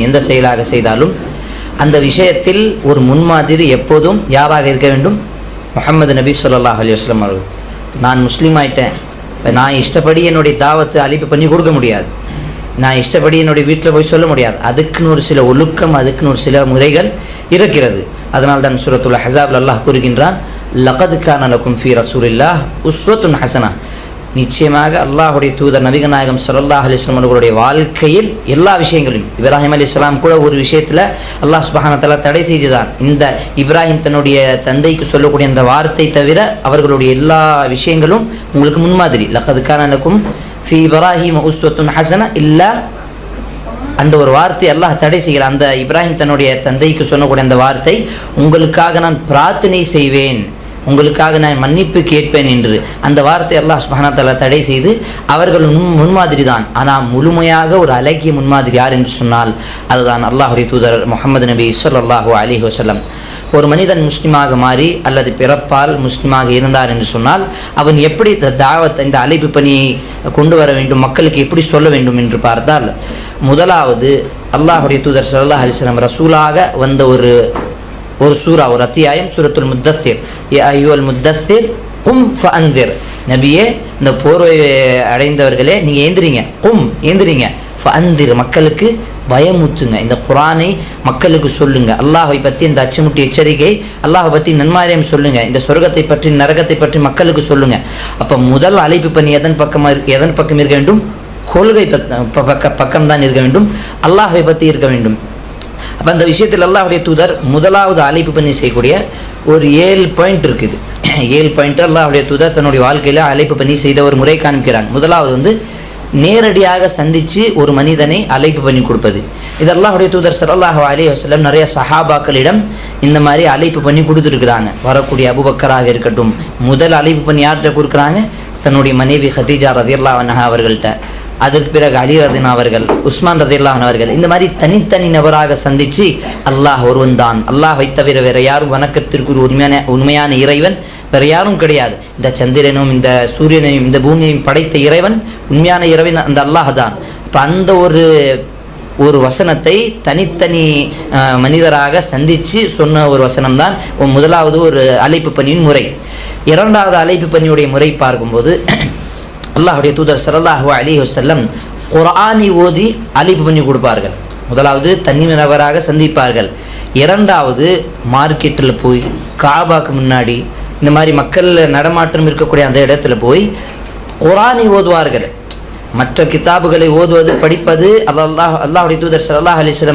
எந்த செயலாக செய்தாலும் அந்த விஷயத்தில் ஒரு முன்மாதிரி எப்போதும் யாராக இருக்க வேண்டும்? முஹம்மது நபி ஸல்லல்லாஹு அலைஹி வஸல்லம் அவர்கள். நான் முஸ்லீம் ஆயிட்டேன், இப்போ நான் இஷ்டப்படி என்னுடைய தாவத்தை அழிப்பு பண்ணி கொடுக்க முடியாது, நான் இஷ்டப்படி என்னுடைய வீட்டில் போய் சொல்ல முடியாது. அதுக்குன்னு ஒரு சில ஒழுக்கம், அதுக்குன்னு ஒரு சில முறைகள் இருக்கிறது. அதனால் தான் சூரத்துல் அஹ்ஸாப்ல அல்லாஹ் கூறுகின்றான், லகத் கான லகும் ஃபீ ரசூலில்லாஹ் உஸ்வத்துன் ஹஸனா. நிச்சயமாக அல்லாஹுடைய தூதர் நபிகள் நாயகம் ஸல்லல்லாஹு அலைஹி வஸல்லம் அவர்களுடைய வாழ்க்கையில் எல்லா விஷயங்களையும், இப்ராஹிம் அலைஹிஸ்ஸலாம் கூட ஒரு விஷயத்தில் அல்லாஹ் சுப்ஹானஹு வ தஆலா தடை செய்துதான். இந்த இப்ராஹிம் தன்னுடைய தந்தைக்கு சொல்லக்கூடிய அந்த வார்த்தை தவிர அவர்களுடைய எல்லா விஷயங்களும் உங்களுக்கு முன்மாதிரி. லகத் கான லகும் ஃபீ இப்ராஹிம் உஸ்வத்துன் ஹஸனா இல்லா, அந்த ஒரு வார்த்தை அல்லாஹ் தடை செய்கிறார். அந்த இப்ராஹிம் தன்னுடைய தந்தைக்கு சொல்லக்கூடிய அந்த வார்த்தை, உங்களுக்காக நான் பிரார்த்தனை செய்வேன், உங்களுக்காக நான் மன்னிப்பு கேட்பேன் என்று அந்த வார்த்தை அல்லாஹ் சுப்ஹானஹு வ தஆலா தடை செய்து அவர்கள் முன்மாதிரி தான். ஆனால் முழுமையாக ஒரு அழகிய முன்மாதிரி யார் என்று சொன்னால் அதுதான் அல்லாஹுடைய தூதர் முஹம்மது நபி ஸல்லல்லாஹு அலைஹி வஸல்லம். ஒரு மனிதன் முஸ்லிமாக மாறி அல்லது பிறப்பால் முஸ்லிமாக இருந்தார் என்று சொன்னால் அவன் எப்படி தாவத், இந்த அழைப்பு பணியை கொண்டு வர வேண்டும், மக்களுக்கு எப்படி சொல்ல வேண்டும் என்று பார்த்தால், முதலாவது அல்லாஹுடைய தூதர் ஸல்லல்லாஹு அலைஹி வஸல்லம் ரசூலாக வந்த ஒரு சூரா, ஒரு அத்தியாயம் சூரத்துல் முத்தஸ்ஸிர். யா அய்யுல் முத்தஸ்ஸிர் கும் ஃபஅன்திர். நபியே, இந்த போர்வை அடைந்தவர்களே நீங்கள் ஏந்திரிங்க, ஏந்திரிங்க, ஃபஅன்திர், மக்களுக்கு பயமுத்துங்க, இந்த குர்ஆனை மக்களுக்கு சொல்லுங்க, அல்லாஹை பற்றி இந்த அச்சமுட்டி எச்சரிக்கை, அல்லாஹை பற்றி நன்மாரியம் சொல்லுங்க, இந்த சொர்க்கத்தை பற்றி நரகத்தை பற்றி மக்களுக்கு சொல்லுங்க. அப்போ முதல் அழைப்பு பண்ணி எதன் பக்கம் இருக்க வேண்டும்? கொள்கை பக்கம்தான் இருக்க வேண்டும், அல்லாஹை பற்றி இருக்க வேண்டும். அப்போ அந்த விஷயத்தில் அல்லாஹுடைய தூதர் முதலாவது அழைப்பு பண்ணி செய்யக்கூடிய ஒரு 7 பாயிண்ட் இருக்குது. 7 பாயிண்ட் அல்லாஹுடைய தூதர் தன்னுடைய வாழ்க்கையில் அழைப்பு பண்ணி செய்த ஒரு முறை காண்பிக்கிறாங்க. முதலாவது நேரடியாக சந்தித்து ஒரு மனிதனை அழைப்பு பண்ணி கொடுப்பது. இது அல்லாஹுடைய தூதர் ஸல்லல்லாஹு அலைஹி வஸல்லம் நிறைய சஹாபாக்களிடம் இந்த மாதிரி அழைப்பு பண்ணி கொடுத்துருக்குறாங்க. வரக்கூடிய அபூபக்கராக இருக்கட்டும், முதல் அழைப்பு பண்ணி யார்கிட்ட கொடுக்குறாங்க? தன்னுடைய மனைவி ஹதீஜா ரலியல்லாஹு அன்ஹா அவர்கள்ட்ட. அதற்கு பிறகு அலி ரதின் அவர்கள், உஸ்மான் ரலியல்லாஹு அன்ஹு அவர்கள். இந்த மாதிரி தனித்தனி நபராக சந்தித்து அல்லாஹ் ஒருவன் தான், அல்லாஹை தவிர வேறு யாரும் வணக்கத்திற்கு உண்மையான இறைவன் வேறு யாரும் கிடையாது, இந்த சந்திரனும் இந்த சூரியனையும் இந்த பூமியையும் படைத்த இறைவன் உண்மையான இறைவன் அந்த அல்லாஹ் தான். இப்போ அந்த ஒரு வசனத்தை தனித்தனி மனிதராக சந்தித்து சொன்ன ஒரு வசனம் தான் முதலாவது ஒரு அழைப்பு பணியின் முறை. இரண்டாவது அழைப்பு பணியுடைய முறை பார்க்கும்போது அல்லாஹுடைய தூதர் ஸல்லல்லாஹு அலைஹி வஸல்லம் குர்ஆனை ஓதி அழைப்பு பண்ணி கொடுப்பார்கள். முதலாவது தனி நபராக சந்திப்பார்கள். இரண்டாவது மார்க்கெட்டில் போய், காபாக்கு முன்னாடி, இந்த மாதிரி மக்கள் நடமாட்டம் இருக்கக்கூடிய அந்த இடத்துல போய் குர்ஆனை ஓதுவார்கள். மற்ற கிதாபுகளை ஓதுவது, படிப்பது அல்லாஹுடைய தூதர் ஸல்லல்லாஹு அலைஹி வஸல்லம்